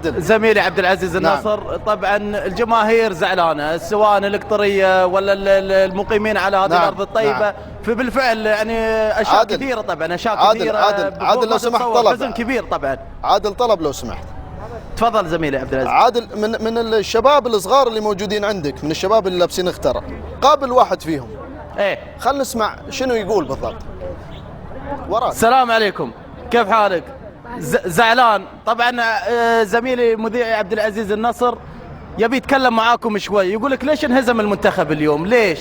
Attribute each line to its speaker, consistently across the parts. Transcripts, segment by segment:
Speaker 1: عادل
Speaker 2: زميلي عبد العزيز الناصر.
Speaker 1: نعم.
Speaker 2: طبعا الجماهير زعلانه، سواء القطريه ولا المقيمين على هذه
Speaker 1: نعم.
Speaker 2: الارض الطيبه.
Speaker 1: نعم.
Speaker 2: فبالفعل يعني اشياء
Speaker 1: عادل.
Speaker 2: كثيره، طبعا اشياء
Speaker 1: عادل.
Speaker 2: كثيره.
Speaker 1: عادل لو سمحت طلب.
Speaker 2: حزن كبير طبعا.
Speaker 1: عادل طلب لو سمحت.
Speaker 2: تفضل زميلي عبد العزيز.
Speaker 1: عادل، من الشباب الصغار اللي موجودين عندك، من الشباب اللي لابسين اخترع، قابل واحد فيهم.
Speaker 2: ايه،
Speaker 1: خلنا نسمع شنو يقول بالضبط. وراك.
Speaker 2: السلام عليكم، كيف حالك؟ زعلان طبعا. زميلي مذيع عبد العزيز النصر يبي يتكلم معاكم شوي، يقول لك ليش انهزم المنتخب اليوم؟ ليش؟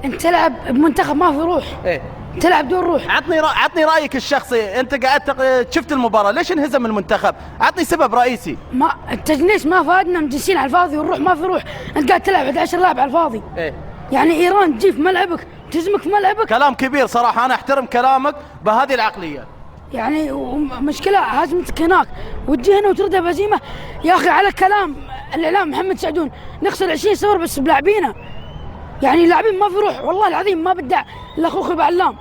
Speaker 3: انت تلعب بمنتخب ما في روح.
Speaker 2: ايه،
Speaker 3: تلعب دون روح.
Speaker 2: عطني رايك الشخصي، انت قعدت شفت المباراه، ليش انهزم المنتخب؟ عطني سبب رئيسي.
Speaker 3: ما التجنيس ما فادنا، مجلسين على الفاضي، والروح ما في روح. انت قاعد تلعب 11 لاعب على الفاضي.
Speaker 2: ايه،
Speaker 3: يعني ايران تجي في ملعبك تهزمك في ملعبك.
Speaker 2: كلام كبير صراحه، انا احترم كلامك بهذه العقليه.
Speaker 3: يعني مشكله هزمتك هناك وتجي هنا وتردها بهزيمه. يا اخي على كلام الاعلام محمد سعدون نخسر 20-0 بس بلاعبينا. يعني لاعبين ما في روح، والله العظيم ما بدع الا اخوك ابو علام.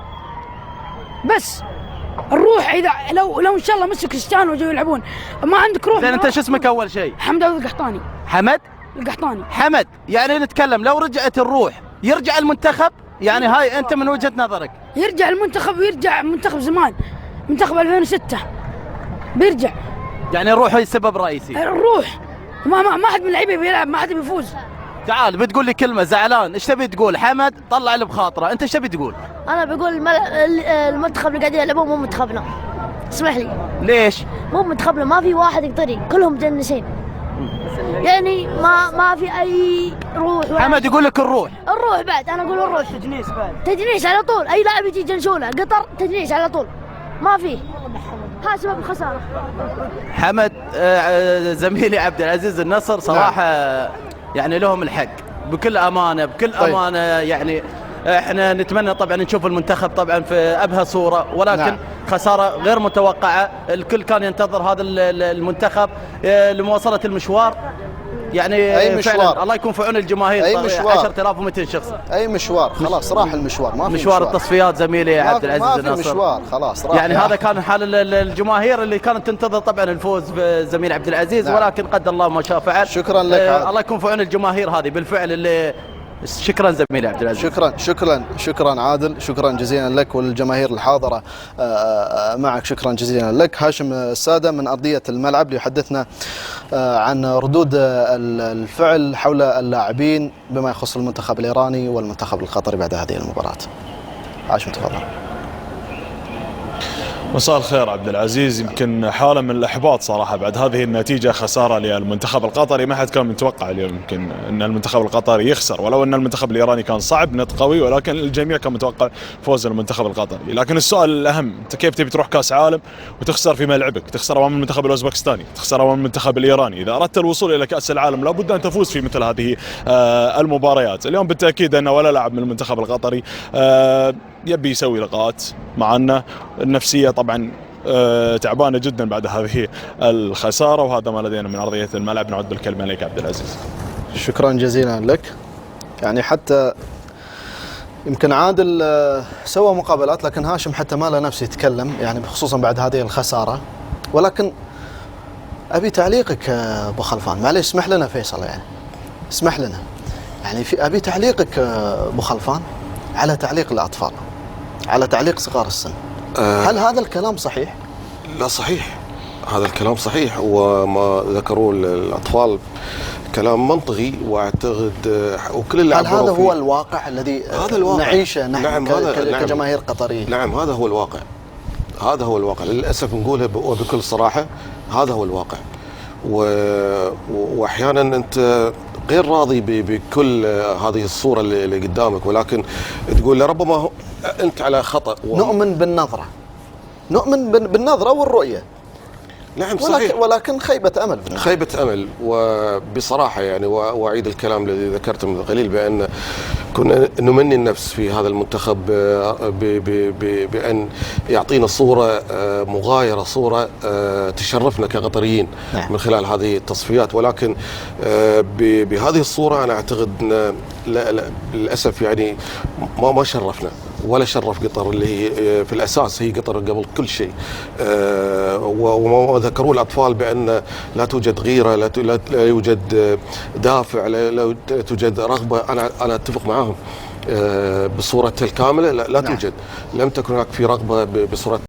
Speaker 3: بس الروح اذا لو ان شاء الله مسك كريستيانو وجاوا يلعبون، ما عندك روح.
Speaker 2: زين، انت شو اسمك اول شيء؟
Speaker 3: حمد عبد القحطاني.
Speaker 2: حمد
Speaker 3: القحطاني.
Speaker 2: حمد، يعني نتكلم لو رجعت الروح يرجع المنتخب، يعني هاي انت من وجهة نظرك.
Speaker 3: يرجع المنتخب ويرجع منتخب زمان، منتخب 2006 بيرجع.
Speaker 2: يعني الروح هي السبب الرئيسي.
Speaker 3: الروح ما حد من اللعيبه بيلعب، ما حد بيفوز.
Speaker 2: تعال بتقول لي كلمة، زعلان، ايش تبي تقول؟ حمد طلع اللي بخاطره، انت ايش تبي تقول؟
Speaker 4: انا بقول المنتخب اللي قاعدين يلعبون مو منتخبنا. اسمح لي.
Speaker 2: ليش؟
Speaker 4: مو منتخبنا، ما في واحد يقدر، كلهم مجنسين. يعني ما في اي روح.
Speaker 2: حمد يقول لك الروح.
Speaker 4: الروح بعد، انا اقول الروح. تجنيس على طول، اي لاعب يجي يجنسونه قطر تجنيس على طول، ما فيه. ها سبب الخسارة.
Speaker 2: حمد زميلي عبد العزيز النصر صراحة يعني لهم الحق بكل أمانة، بكل أمانة. يعني احنا نتمنى طبعا نشوف المنتخب طبعا في أبهى صورة، ولكن خسارة غير متوقعة. الكل كان ينتظر هذا المنتخب لمواصلة المشوار. يعني
Speaker 1: أي مشوار.
Speaker 2: فعلا الله يكون في عون الجماهير.
Speaker 1: أي مشوار.
Speaker 2: 10,200 شخص.
Speaker 1: أي مشوار، خلاص راح المشوار، ما في
Speaker 2: مشوار التصفيات زميلي عبد العزيز الناصر.
Speaker 1: ما في مشوار، خلاص راح.
Speaker 2: يعني هذا كان حال الجماهير اللي كانت تنتظر طبعا الفوز بزميل عبد العزيز. ولكن قدر الله ما شاء فعل.
Speaker 1: شكرا لك
Speaker 2: الله يكون في عون الجماهير هذه بالفعل اللي. شكرا زميلي عبد العزيز.
Speaker 1: شكرا عادل، شكرا جزيلا لك وللجماهير الحاضرة معك. شكرا جزيلا لك. هاشم السادة من أرضية الملعب ليحدثنا عن ردود الفعل حول اللاعبين بما يخص المنتخب الإيراني والمنتخب القطري بعد هذه المباراة. هاشم تفضل.
Speaker 5: مساء الخير عبد العزيز. يمكن حالة من الإحباط صراحة بعد هذه النتيجة، خسارة للمنتخب القطري. ما حد كان متوقع اليوم يمكن أن المنتخب القطري يخسر، ولو أن المنتخب الإيراني كان صعب نت قوي، ولكن الجميع كان متوقع فوز المنتخب القطري. لكن السؤال الأهم، أنت كيف تبي تروح كأس عالم وتخسر في ملعبك؟ تخسر أمام المنتخب الأوزبكستاني، تخسر أمام المنتخب الإيراني. إذا أردت الوصول إلى كأس العالم لابد أن تفوز في مثل هذه المباريات. اليوم بالتأكيد أن ولا لاعب من المنتخب القطري يبي يسوي لقاءات معنا. النفسية طبعا تعبانة جدا بعد هذه الخسارة، وهذا ما لدينا من أرضية الملعب. نعود بالكلمة لك عبد العزيز.
Speaker 1: شكرا جزيلا لك. يعني حتى يمكن عادل سوى مقابلات، لكن هاشم حتى ما له نفس يتكلم، يعني خصوصا بعد هذه الخسارة. ولكن أبي تعليقك أبو خلفان، معليش اسمح لنا فيصل، يعني اسمح لنا، يعني أبي تعليقك أبو خلفان على تعليق الأطفال، على تعليق صغار السن. هل هذا الكلام صحيح؟
Speaker 6: لا صحيح، هذا الكلام صحيح، وما ذكروه الأطفال كلام منطقي، واعتقد وكل اللي
Speaker 1: هل هذا هو الواقع الذي نعيشه نحن
Speaker 6: نعم
Speaker 1: كجماهير قطرية؟
Speaker 6: نعم هذا هو الواقع، هذا هو الواقع للأسف، نقولها وبكل صراحة، هذا هو الواقع. وأحيانا أنت غير راضي بكل هذه الصورة اللي قدامك، ولكن تقول لربما أنت على خطأ.
Speaker 1: نؤمن بالنظرة والرؤية.
Speaker 6: نعم صحيح،
Speaker 1: ولكن خيبة أمل.
Speaker 6: خيبة أمل. وبصراحة يعني وأعيد الكلام الذي ذكرته من قليل، بأن كنا نمني النفس في هذا المنتخب بأن يعطينا صورة مغايرة، صورة تشرفنا كقطريين من خلال هذه التصفيات. ولكن بهذه الصورة أنا أعتقد لا للأسف يعني ما شرفنا. ولا شرف قطر اللي هي في الاساس هي قطر قبل كل شيء. وذكروا الاطفال بان لا توجد غيره، لا يوجد دافع، لا توجد رغبه. انا اتفق معهم بصورتها الكامله لا توجد، لم تكن هناك في رغبه بصوره